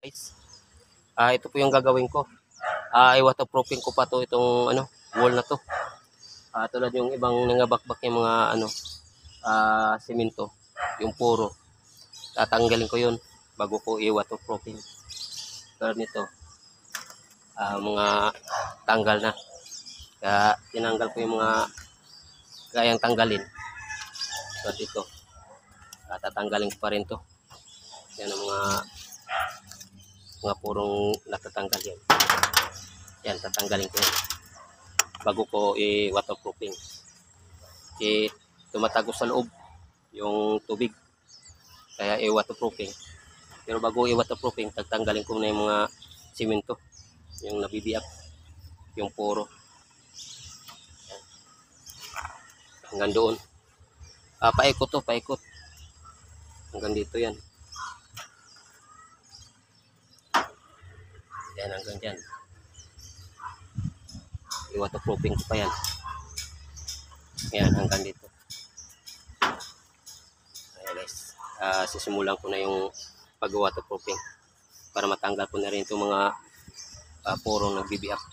Guys, ito po yung gagawin ko. I-waterproofing ko pa to itong wall na to. Tulad yung ibang nangabakbak yung mga simento, yung puro. Tatanggalin ko yun bago ko i-waterproofing. Tulad nito, mga tanggal na. Kaya tinanggal ko yung mga kayang tanggalin. Tulad ito, tatanggalin ko pa rin to. Yan ang mga purong natatanggal yan. Yan, tatanggalin ko yan bago ko i-waterproofing. Kasi tumatago sa loob yung tubig. Kaya i-waterproofing. Pero bago i-waterproofing, tatanggalin ko na yung mga simento. Yung nabibiyak. Yung puro. Yan. Hanggang doon. Paikot to, paikot. Hanggang dito yan. Yan, hanggang dyan. I-waterproofing ko pa yan. Yan, hanggang dito. Ayan guys. Sisimulan ko na yung pag-waterproofing para matanggal ko na rin itong mga purong nagbibiyak.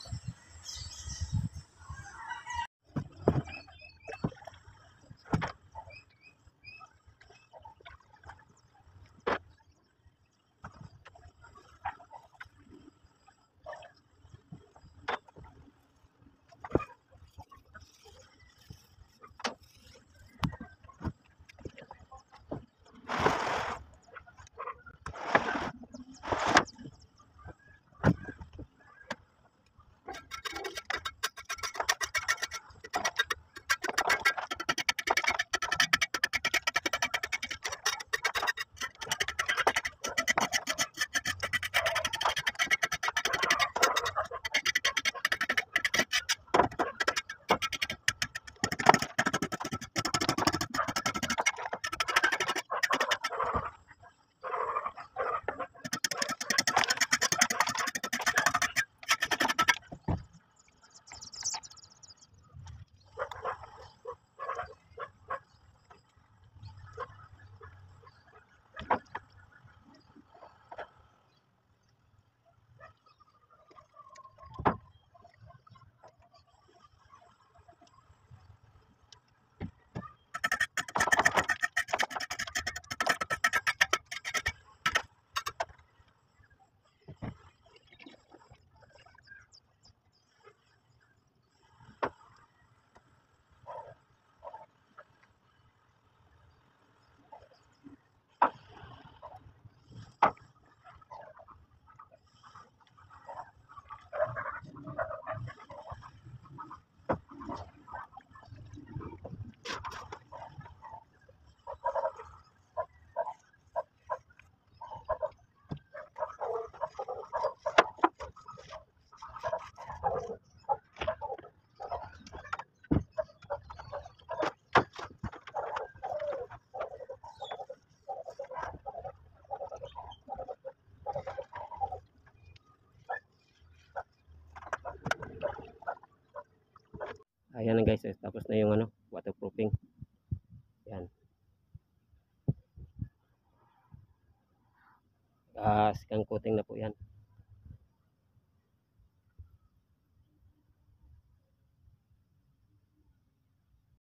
Ayan na guys, tapos na yung waterproofing. Yan. Second coating na po yan.